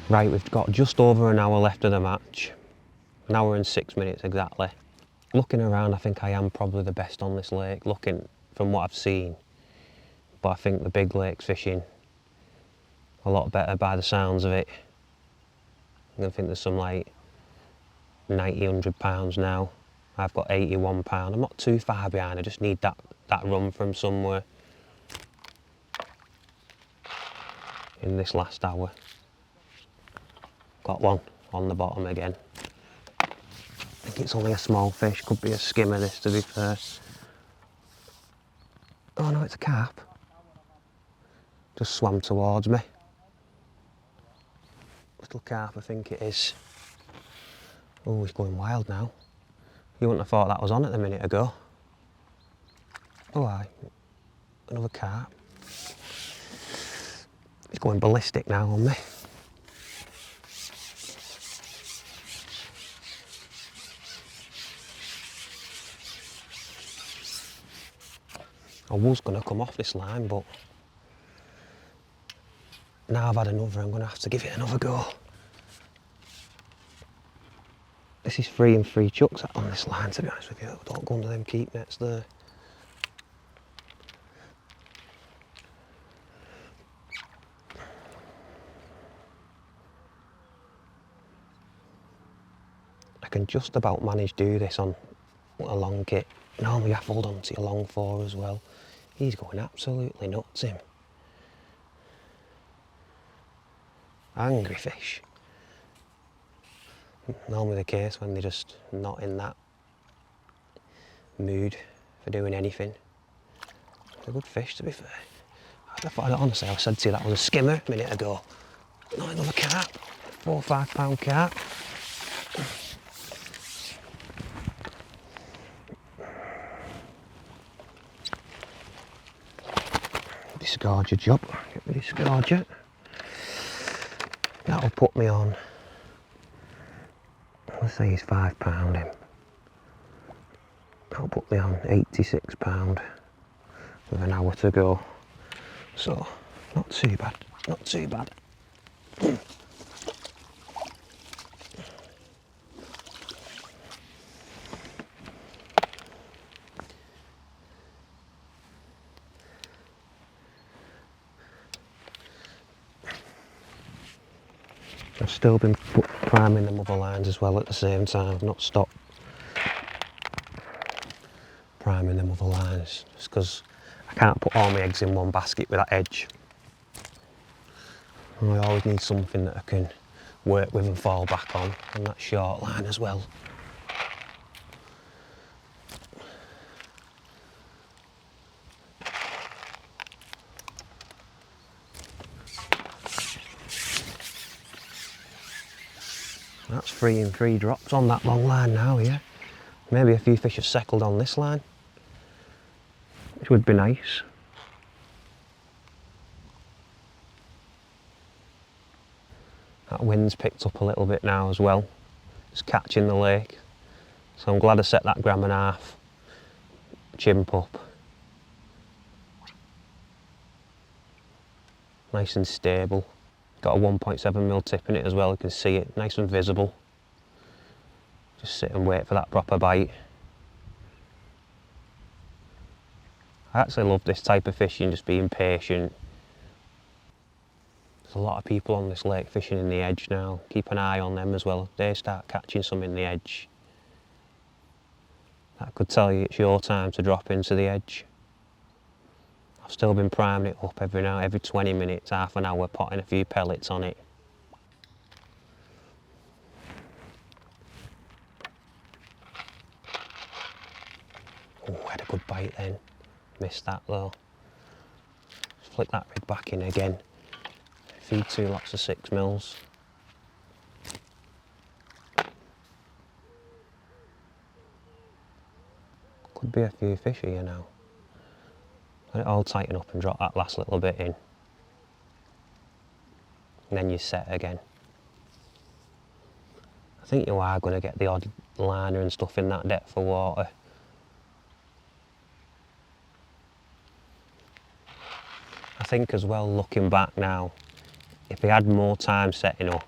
Right, we've got just over an hour left of the match. An hour and 6 minutes exactly. Looking around, I think I am probably the best on this lake, looking from what I've seen. But I think the big lakes fishing a lot better by the sounds of it. I think there's some like 90, 100 pounds now. I've got 81 pound. I'm not too far behind, I just need that run from somewhere in this last hour. Got one on the bottom again. I think it's only a small fish, could be a skimmer this to be fair. Oh no, it's a carp. Just swam towards me. Little carp I think it is. Oh, he's going wild now. You wouldn't have thought that was on it a minute ago. Oh aye, another carp. He's going ballistic now on me. I was going to come off this line, but now I've had another, I'm going to have to give it another go. This is 3 and 3 chucks on this line, to be honest with you. Don't go under them keep nets there. I can just about manage do this on a long kit. Normally I hold on to your long 4 as well. He's going absolutely nuts, him. Angry fish. Normally the case when they're just not in that mood for doing anything. It's a good fish to be fair. Honestly, I said to you that was a skimmer a minute ago. Not another carp. 4 or 5 pound carp. Disgorge your job. Get me disgorge it. That'll put me on. Let's say he's 5 pound him. That'll put me on 86 pound with an hour to go. So not too bad. Not too bad. I've still been priming them other lines as well at the same time. I've not stopped priming them other lines just because I can't put all my eggs in one basket with that edge. And I always need something that I can work with and fall back on that short line as well. That's 3 and 3 drops on that long line now, yeah. Maybe a few fish have settled on this line, which would be nice. That wind's picked up a little bit now as well. It's catching the lake. So I'm glad I set that 1.5 grams chimp up. Nice and stable. Got a 1.7mm tip in it as well, you can see it, nice and visible. Just sit and wait for that proper bite. I actually love this type of fishing, just being patient. There's a lot of people on this lake fishing in the edge now. Keep an eye on them as well. If they start catching some in the edge, that could tell you it's your time to drop into the edge. I've still been priming it up every 20 minutes, half an hour, potting a few pellets on it. Oh, I had a good bite then. Missed that though. Flick that rig back in again. Feed 2 lots of 6mm. Could be a few fish here now. Let it all tighten up and drop that last little bit in. And then you set again. I think you are going to get the odd liner and stuff in that depth of water. I think as well, looking back now, if he had more time setting up,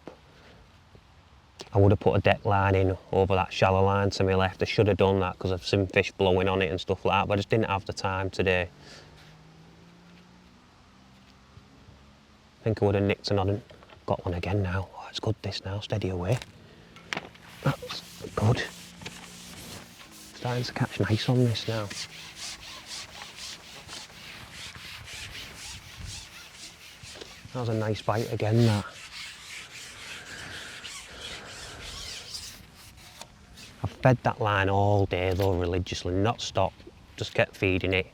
I would have put a deck line in over that shallow line to my left. I should have done that because I've seen fish blowing on it and stuff like that, but I just didn't have the time today. I think I would have nicked and got one again now. Oh, it's good this now, steady away. That's good. Starting to catch nice on this now. That was a nice bite again, that. I've fed that line all day though, religiously, not stopped, just kept feeding it,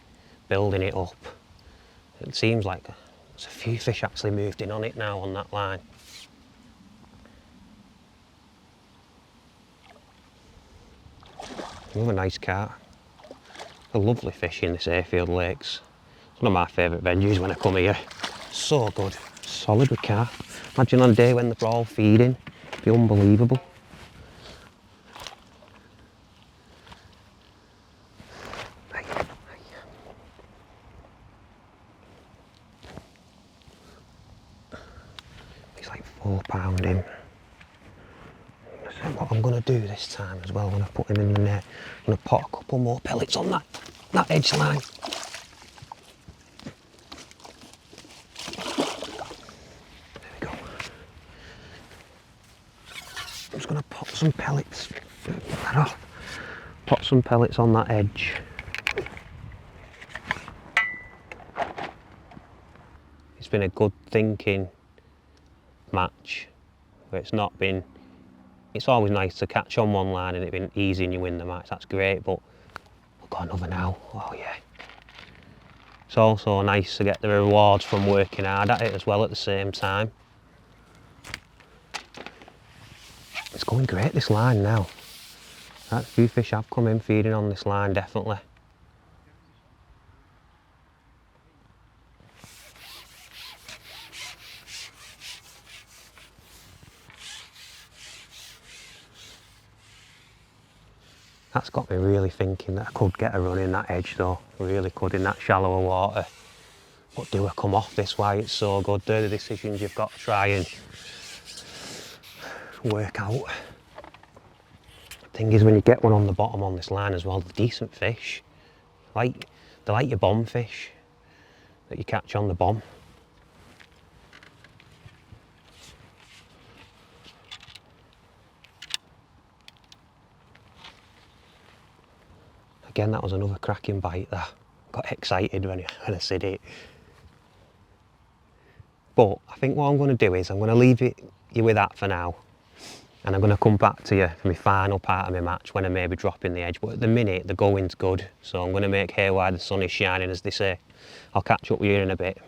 building it up. It seems like there's a few fish actually moved in on it now on that line. Another nice carp. A lovely fish in this Hayfield Lakes. It's one of my favourite venues when I come here. So good, solid with carp. Imagine on a day when they're all feeding, it'd be unbelievable. He's like 4 pound in. So what I'm going to do this time as well when I put him in the net, I'm going to put a couple more pellets on that edge line. There we go. I'm just going to pop some pellets, get that off, pop some pellets on that edge. It's been a good thinking match, where it's always nice to catch on one line and it's been easy and you win the match, that's great, but I've got another now, oh yeah. It's also nice to get the rewards from working hard at it as well at the same time. It's going great, this line now. Right, a few fish have come in feeding on this line, definitely. That's got me really thinking that I could get a run in that edge though, really could in that shallower water. But do I come off this way? It's so good. They're the decisions you've got to try and work out. The thing is, when you get one on the bottom on this line as well, they're decent fish. They're like your bomb fish that you catch on the bomb. Again, that was another cracking bite there. Got excited when I said it. But I think what I'm going to do is I'm going to leave you with that for now. And I'm going to come back to you for my final part of my match when I may be dropping the edge. But at the minute, the going's good. So I'm going to make hay while the sun is shining, as they say. I'll catch up with you in a bit.